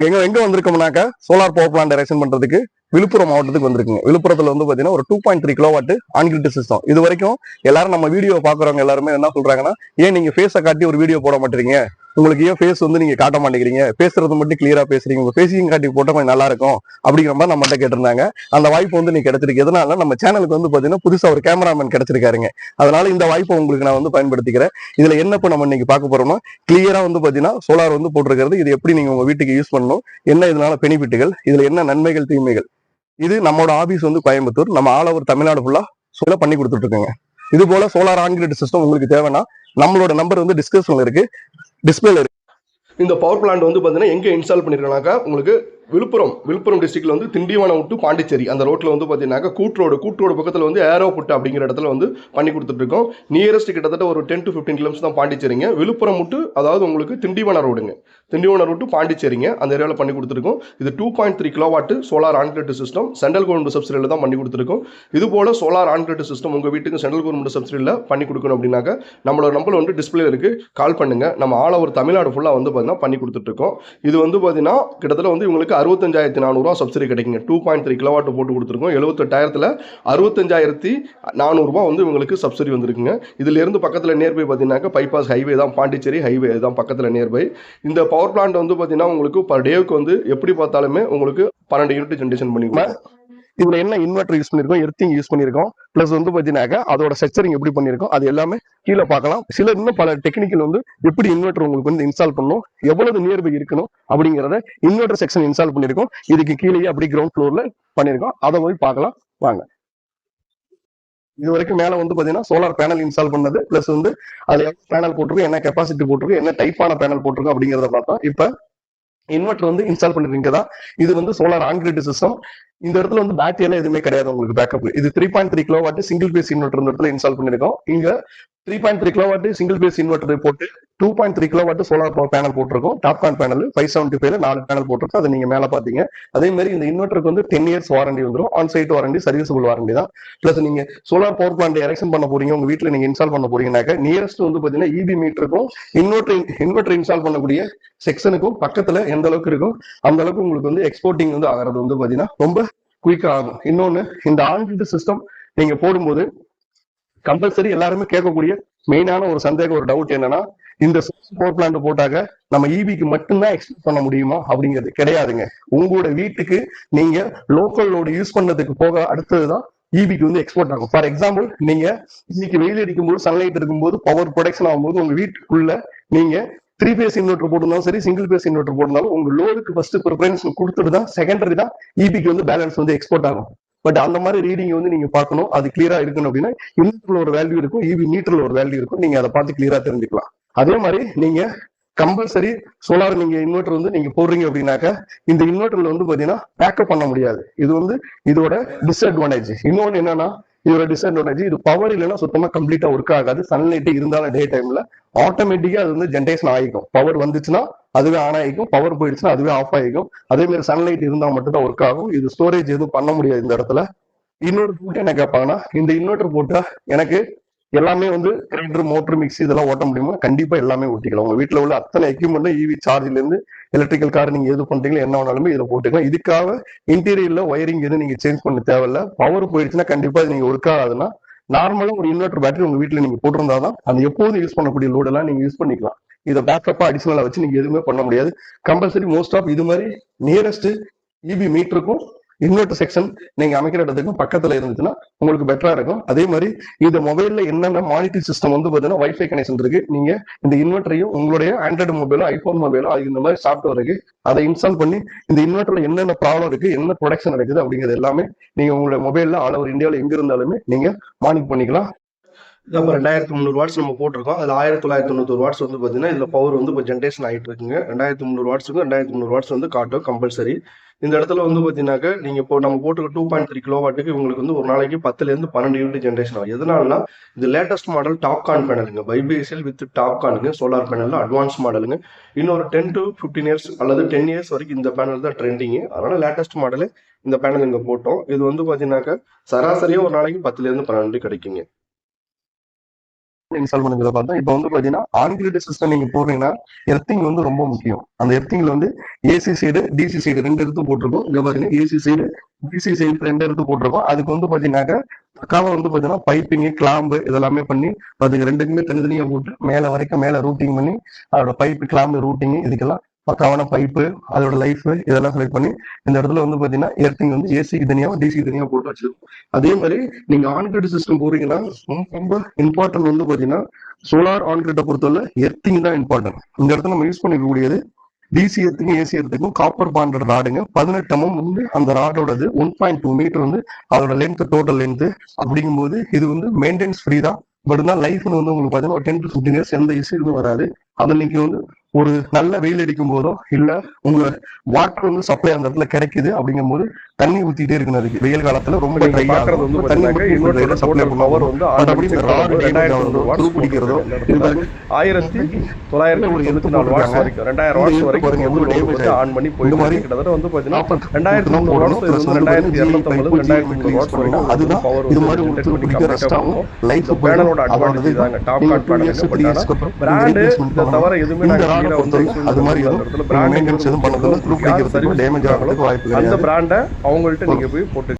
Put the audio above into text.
எங்க எங்க வந்திருக்கோம்னாக்கா solar power plant erection பண்றதுக்கு விழுப்புரம் மாவட்டத்துக்கு வந்திருக்குங்க. விழுப்புரத்துல வந்து பாத்தீங்கன்னா ஒரு 2.3 கிலோவாட் ஆன் கிரிட் சிஸ்டம். இது வரைக்கும் எல்லாரும் நம்ம வீடியோ பாக்குறவங்க எல்லாருமே என்ன சொல்றாங்கன்னா, ஏன் நீங்க ஃபேஸை காட்டி ஒரு வீடியோ போட மாட்டீங்க, உங்களுக்கு ஏன் ஃபேஸ் வந்து நீங்க காட்ட மாட்டேங்கிறீங்க, பேசுறது மட்டும் கிளியரா பேசுறீங்க, உங்க ஃபேஸையும் காட்டி போட்டா கொஞ்சம் நல்லா இருக்கும் அப்படிங்கிற மாதிரி நம்மகிட்ட கேட்டிருந்தாங்க. அந்த வாய்ப்பு வந்து நீ கிடைச்சிருக்கு. எதனால நம்ம சேனலுக்கு வந்து பாத்தீங்கன்னா புதுசா ஒரு கேமராமேன் கிடைச்சிருக்காருங்க. அதனால இந்த வாய்ப்பை உங்களுக்கு நான் வந்து பயன்படுத்திக்கிறேன். இதுல என்ன இப்ப நம்ம இன்னைக்கு பார்க்க போறோம்னா, கிளியரா வந்து பாத்தீங்கன்னா சோலார் வந்து போட்டிருக்கிறது, இது எப்படி நீங்க உங்க வீட்டுக்கு யூஸ் பண்ணணும், என்ன இதனால பெனிஃபிட்டுகள், இதுல என்ன நன்மைகள் தீமைகள். இது நம்மளோட ஆபீஸ் வந்து கோயம்புத்தூர், நம்ம ஆல் ஓவர் தமிழ்நாடு ஃபுல்லா சோலார் பண்ணி கொடுத்துட்டு இருக்கோங்க. இது போல சோலார் ஆன் கிரிட் சிஸ்டம் உங்களுக்கு தேவைன்னா நம்மளோட நம்பர் வந்து டிஸ்கிரிப்ஷன்ல இருக்கு, டிஸ்பிளேல இருக்கு. இந்த பவர் பிளான்ட் வந்து பாத்தீங்கன்னா எங்க இன்ஸ்டால் பண்ணிருக்கனாக்கா உங்களுக்கு விழுப்புரம் டிஸ்ட்ரிக்ட்ல வந்து திண்டிவனம் விட்டு பாண்டிச்சேரி அந்த ரோட்ல வந்து பாத்தீங்கன்னா கூட் ரோடு பக்கத்துல வந்து ஏரோபுட் அப்படிங்கிற இடத்துல வந்து பண்ணி கொடுத்துட்டு இருக்கோம். நியரஸ்ட் கிட்டத்தட்ட ஒரு 10 to 15 கிலோமீட்டர்ஸ் தான் பாண்டிச்சேரிங்க. விழுப்புரம் விட்டு அதாவது உங்களுக்கு திண்டிவனம் ரோடுங்க, திண்டிவனம் ரோடு பாண்டிச்சேரிங்க, அந்த ஏரியாவில் பண்ணி கொடுத்துருக்கோம். இது 2.3 kilowatt solar on grid system central government சப்சிடியில் தான் பண்ணி கொடுத்துருக்கோம். இது போல சோலார் ஆன் கிரிட் சிஸ்டம் உங்க வீட்டுக்கு சென்ட்ரல் கவர்மெண்ட் சப்சிடியில் பண்ணி கொடுக்கணும் அப்படின்னாக்க நம்மளோட நம்பர் வந்து டிஸ்பிளே இருக்கு, கால் பண்ணுங்க. நம்ம ஆல் ஓவர் தமிழ்நாடு ஃபுல்லா வந்து பாத்தீங்கன்னா பண்ணி கொடுத்துட்டு இருக்கோம். இது வந்து பாத்தீங்கன்னா கிட்டத்தட்ட வந்து உங்களுக்கு 65,400 சப்சிடி கிடைக்குங்க. 2.3 கிலோவாட் போட்டு கொடுத்துருக்கோம். 78,000த்துல 65,400 வந்து உங்களுக்கு சப்சிடி வந்திருக்குங்க. இதுல இருந்து பக்கத்துல நியர்பை பாத்தீங்கன்னா பைபாஸ் ஹைவே தான், பாண்டிச்சேரி ஹைவே தான் பக்கத்துல நியர்பை. இந்த பவர் பிளான்ட் வந்து பாத்தீங்கன்னா உங்களுக்கு பர் டேவுக்கு வந்து எப்படி பார்த்தாலுமே உங்களுக்கு 12 யூனிட் ஜென்ரேஷன் பண்ணிக்கலாம். இதுல என்ன இன்வெர்டர் யூஸ் பண்ணிருக்கோம், எர்த்திங் யூஸ் பண்ணிருக்கோம், பிளஸ் வந்து பாத்தீங்கன்னா அதோட ஸ்ட்ரக்சரிங் எப்படி பண்ணிருக்கோம் அது எல்லாமே கீழே பார்க்கலாம். சில இன்னும் பல டெக்னிக்கல் வந்து எப்படி இன்வெர்டர் உங்களுக்கு வந்து இன்ஸ்டால் பண்ணணும், எவ்வளவு நியர்பை இருக்கணும் அப்படிங்கறத இன்வெர்டர் செக்ஷன் இன்ஸ்டால் பண்ணிருக்கோம். இதுக்கு கீழே அப்படி கிரவுண்ட் ஃப்ளோர்ல பண்ணிருக்கோம். அதை போய் பார்க்கலாம் வாங்க. இது வரைக்கும் மேல வந்து பாத்தீங்கன்னா சோலார் பேனல் இன்ஸ்டால் பண்ணது, பிளஸ் வந்து அதுல பேனல் போட்டிருக்கோம், என்ன கெப்பாசிட்டி போட்டிருக்கோம், என்ன டைப்பான பேனல் போட்டிருக்கோம் அப்படிங்கறத பார்த்தோம். இப்ப இன்வெர்டர் வந்து இன்ஸ்டால் பண்ணிருக்கீங்க. இது வந்து சோலார் ஆன் கிரிட் சிஸ்டம். இந்த இடத்துல வந்து பேட்டரி எல்லாம் எதுவுமே கிடையாது உங்களுக்கு பேக்கப். இது 3.3 கிலோவாட் சிங்கிள் பேஸ் இன்வெர்டர் இந்த இடத்துல இன்ஸ்டால் பண்ணிருக்கோம். இங்க 3.3 கிலோவாட் சிங்கிள் பேஸ் இன்வெர்டர் போட்டு 2.3 கிலோவாட் சோலார் பவர் பேனல் போட்டிருக்கோம். டாப்கான் பேனல் 575 4 பேனல் போட்டிருக்கோம். அதை நீங்க மேல பாத்தீங்க. அதே மாதிரி இந்த இன்வெர்டருக்கு வந்து 10 இயர்ஸ் வாரண்டி வந்துடும். On site warranty, serviceable warranty தான். பிளஸ் நீங்க சோலார் பவர் பிளான்ட் எரெக்ஷன் பண்ண போறீங்க, உங்க வீட்டுல நீங்க இன்ஸ்டால் பண்ண போறீங்கன்னாக்க நியரஸ்ட் வந்து பாத்தீங்கன்னா இபி மீட்டருக்கும் இன்வெர்டர் இன்ஸ்டால் பண்ணக்கூடிய செக்ஷனுக்கும் பக்கத்துல எந்த அளவுக்கு இருக்கும் அந்த அளவுக்கு உங்களுக்கு வந்து எக்ஸ்போர்ட்டிங் வந்து ஆகிறது வந்து பாத்தீங்கன்னா ரொம்ப குயிக்கா ஆகும். இன்னொன்னு, இந்த ஆன் கிரிட் சிஸ்டம் நீங்க போடும்போது கம்பல்சரி எல்லாருமே கேட்கக்கூடிய மெயினான ஒரு சந்தேகம், ஒரு டவுட் என்னன்னா, இந்த பவர் பிளான்ட் போட்டாக்க நம்ம இபிக்கு மட்டும்தான் எக்ஸ்போர்ட் பண்ண முடியுமா அப்படிங்கிறது கிடையாதுங்க. உங்களோட வீட்டுக்கு நீங்க லோக்கல் லோடு யூஸ் பண்ணதுக்கு போக அடுத்ததுதான் இபிக்கு வந்து எக்ஸ்போர்ட் ஆகும். ஃபார் எக்ஸாம்பிள், நீங்க இன்னைக்கு வெயில் அடிக்கும்போது சன்லைட் இருக்கும்போது பவர் ப்ரொடக்ஷன் ஆகும்போது உங்க வீட்டுக்குள்ள நீங்க 3 பேஸ் இன்வெர்டர் போட்டிருந்தாலும் சரி, சிங்கிள் பேஸ் இன்வெர்டர் போட்டிருந்தாலும் உங்க லோடுக்கு ஃபர்ஸ்ட் ப்ரிஃபரன்ஸ் கொடுத்துட்டு தான் செகண்டரி தான் இபிக்கு வந்து பேலன்ஸ் வந்து எக்ஸ்போர்ட் ஆகும். பட் அந்த மாதிரி ரீடிங் வந்து நீங்க பார்க்கணும். அது கிளியரா இருக்கணும் அப்படின்னா இன்வெர்டர்ல ஒரு வேல்யூ இருக்கும், இபி மீட்டர்ல ஒரு வேல்யூ இருக்கும். நீங்க அதை பார்த்து கிளியரா தெரிஞ்சுக்கலாம். அதே மாதிரி நீங்க கம்பல்சரி சோலார் நீங்க இன்வெர்டர் வந்து நீங்க போடுறீங்க அப்படின்னாக்க இந்த இன்வெர்டர்ல வந்து பாத்தீங்கன்னா பேக்கப் பண்ண முடியாது. இது வந்து இதோட டிஸ்அட்வான்டேஜ். இன்னொன்னு என்னன்னா, இதோட டிஸ்அட்வான்டேஜ், இது பவர் இல்லைன்னா சுத்தமா கம்ப்ளீட்டா ஒர்க் ஆகாது. சன்லைட் இருந்தாலும் டே டைம்ல ஆட்டோமேட்டிக்கா அது வந்து ஜென்ரேஷன் ஆகிக்கும். பவர் வந்துச்சுன்னா அதுவே ஆன் ஆகிக்கும், பவர் போயிடுச்சுன்னா அதுவே ஆஃப் ஆகிக்கும். அதே மாதிரி சன்லைட் இருந்தா மட்டும் தான் ஒர்க் ஆகும். இது ஸ்டோரேஜ் எதுவும் பண்ண முடியாது இந்த இடத்துல. இன்னொரு போட்டு என்ன கேட்பாங்கன்னா, இந்த இன்வெர்டர் போட்டா எனக்கு எல்லாமே வந்து கிரைண்டர், மோட்டர், மிக்சி இதெல்லாம் ஓட்ட முடியுமா? கண்டிப்பா எல்லாமே ஓட்டிக்கலாம். உங்க வீட்டுல உள்ள அத்தனை எக்யூப்மெண்ட் இவி சார்ஜ்ல இருந்து எலக்ட்ரிக்கல் கார் நீங்க எது பண்றீங்களோ என்ன வேணாலுமே இதை போட்டுக்கலாம். இதுக்காக இன்டீரியர்ல ஒயரிங் எதுவும் நீங்க சேஞ்ச் பண்ண தேவையில்ல. பவர் போயிடுச்சுன்னா கண்டிப்பா நீங்க ஒர்க் ஆகாதுன்னா நார்மலா ஒரு இன்வெர்டர் பேட்டரி உங்க வீட்டுல நீங்க போட்டிருந்தாதான் அந்த எப்போதும் யூஸ் பண்ணக்கூடிய லோட் எல்லாம் நீங்க யூஸ் பண்ணிக்கலாம். இதை பேக்கப்பா அடிஷனலா வச்சு நீங்க எதுவுமே பண்ண முடியாது. கம்பல்சரி மோஸ்ட் ஆஃப் இது மாதிரி நியரஸ்ட் இபி மீட்டருக்கும் இன்வெர்டர் செக்ஷன் நீங்க அமைக்கிற இடத்துக்கும் பக்கத்துல இருந்துச்சுன்னா உங்களுக்கு பெட்டரா இருக்கும். அதே மாதிரி இந்த மொபைல்ல என்னென்ன மானிட்டரிங் சிஸ்டம் வந்து பாத்தீங்கன்னா வைஃபை கனெக்ஷன் இருக்கு. நீங்க இந்த இன்வெர்டரையும் உங்களுடைய ஆண்ட்ராய்டு மொபைலோ ஐபோன் மொபைலோ அது இந்த மாதிரி சாஃப்ட்வேர் இருக்கு, அதை இன்ஸ்டால் பண்ணி இந்த இன்வெர்டர்ல என்னென்ன ப்ராப்ளம் இருக்கு, என்ன ப்ரொடக்ஷன் நடக்குது அப்படிங்கிறது எல்லாமே நீங்க உங்களுடைய மொபைல்ல ஆல் ஓவர் இந்தியாவில் எங்க இருந்தாலுமே நீங்க மானிட்டர் பண்ணிக்கலாம். நம்ம 2300 வாட்ஸ் நம்ம போட்டிருக்கோம். அதுல 1991 வாட்ஸ் வந்து பாத்தீங்கன்னா இதுல பவர் வந்து இப்போ ஜென்ரேஷன் ஆகிட்டு இருக்குங்க. 2300 வாட்ஸுக்கு 2300 வாட்ஸ் வந்து காட்டும் கம்பல்சரி. இந்த இடத்துல வந்து பாத்தீங்கன்னாக்க நீங்க இப்போ நம்ம போட்டுக்க 2.3 கிலோவாட்டுக்கு உங்களுக்கு வந்து ஒரு நாளைக்கு 10ல இருந்து 12 யூனிட் ஜென்ரேஷன் ஆகும். எதனாலனா இது லேட்டஸ்ட் மாடல் டாப்கான் பேனலுங்க, பைபிஎஸ்எல் வித் டாப்கானுங்க, சோலார் பேனல் அட்வான்ஸ் மாடலுங்க. இன்னொரு 10 to 15 இயர்ஸ் அல்லது 10 இயர்ஸ் வரைக்கும் இந்த பேனல் தான் ட்ரெண்டிங். அதனால லேட்டஸ்ட் மாடலு இந்த பேனல் இங்க போட்டோம். இது வந்து பாத்தீங்கன்னாக்க சராசரியா ஒரு நாளைக்கு 10ல இருந்து 12 கிடைக்குங்க. இன்ஸ்டால் பண்ணுறத பார்த்தா இப்போ வந்து பார்த்தீங்கன்னா ஆன்கிரிட் சிஸ்டம் நீங்கள் போடுறீங்கன்னா எர்த்திங் வந்து ரொம்ப முக்கியம். அந்த எர்த்திங்ல வந்து ஏசி சைடு டிசி சைடு 2 எடுத்து போட்டிருக்கோம். இங்க பாருங்க ஏசி சைடு டிசி சைடு 2 எடுத்து போட்டிருக்கோம். அதுக்கு வந்து பார்த்தீங்கன்னாக்கா பக்காவா வந்து பார்த்தீங்கன்னா பைப்பிங் கிளாம்பு இதெல்லாமே பண்ணி அதுக்கு 2க்குமே தனித்தனியாக போட்டு மேலே வரைக்கும் மேலே ரூட்டிங் பண்ணி அதோட பைப்பு கிளாம்பு ரூட்டிங் இதுக்கெல்லாம் பக்காவான பைப்பு அதோட லைஃப் இதெல்லாம் செலக்ட் பண்ணி இந்த இடத்துல வந்து பார்த்தீங்கன்னா எர்த்திங் வந்து ஏசிக்கு தனியாக டிசிக்கு தனியாக போட்டு வச்சிருக்கோம். அதே மாதிரி நீங்க ஆன்கிரிட் சிஸ்டம் போறீங்கன்னா ரொம்ப இம்பார்ட்டன்ட் வந்து பாத்தீங்கன்னா சோலார் ஆன்கிரிட்டை பொறுத்தவரை எர்த்திங் தான் இம்பார்ட்டன்ட். இந்த இடத்துல நம்ம யூஸ் பண்ணிக்கக்கூடியது டிசி எர்த்துக்கும் ஏசி எர்த்துக்கும் காப்பர் பாண்டட் ராடுங்க 18 mm வந்து அந்த ராடோடது 1.2 மீட்டர் வந்து அதோட லென்த் டோட்டல் லென்த். அப்படிங்கும்போது இது வந்து மெயின்டெனன்ஸ் ஃப்ரீ தான். பட் இருந்தால் லைஃப்னு வந்து உங்களுக்கு பார்த்தீங்கன்னா ஒரு 10 to 15 years எந்த இஷ்யூ வராது. அதை நீங்க வந்து ஒரு நல்ல வெயில் அடிக்கும் போதோ இல்ல உங்க வாட்டர் வந்து சப்ளை அந்த இடத்துல கிடைக்குது அப்படிங்கும் போது தண்ணி ஊத்திட்டே இருக்கணும். அதுக்கு வெயில் காலத்துல ரொம்ப ட்ரை ஆகிறது வந்து தண்ணி சப்ளை பவர் வந்து பிடிக்கிறதோ 1994 வாட்ஸ் வரைக்கும் 2000 வாட்ஸ் வரைக்கும் ஆன் பண்ணி போயிட்டு கிட்டத்தட்ட வந்து பாத்தீங்கன்னா 2300 வாட்ஸ் இது வந்து 2250 2300 வாட்ஸ் வரைக்கும் அதுதான் பவர் இது மாதிரி உங்களுக்கு ரெஸ்ட் ஆகும். லைஃப் பேனலோட அட்வான்டேஜ் இதாங்க. டாப் காட் பேனல் பிராண்ட் இத தவிர எதுவுமே நான் வந்து அது மாதிரி இடத்துல பிராண்ட் மெயின்டெனன்ஸ் எதுவும் பண்ணதுல ப்ரூஃப் பண்ணிக்கிறதுக்கு டேமேஜ் ஆகிறதுக்கு வாய்ப்பு கிடையாது. அந்த பிராண்டை அவங்கள்ட்ட நீங்க போய் போட்டு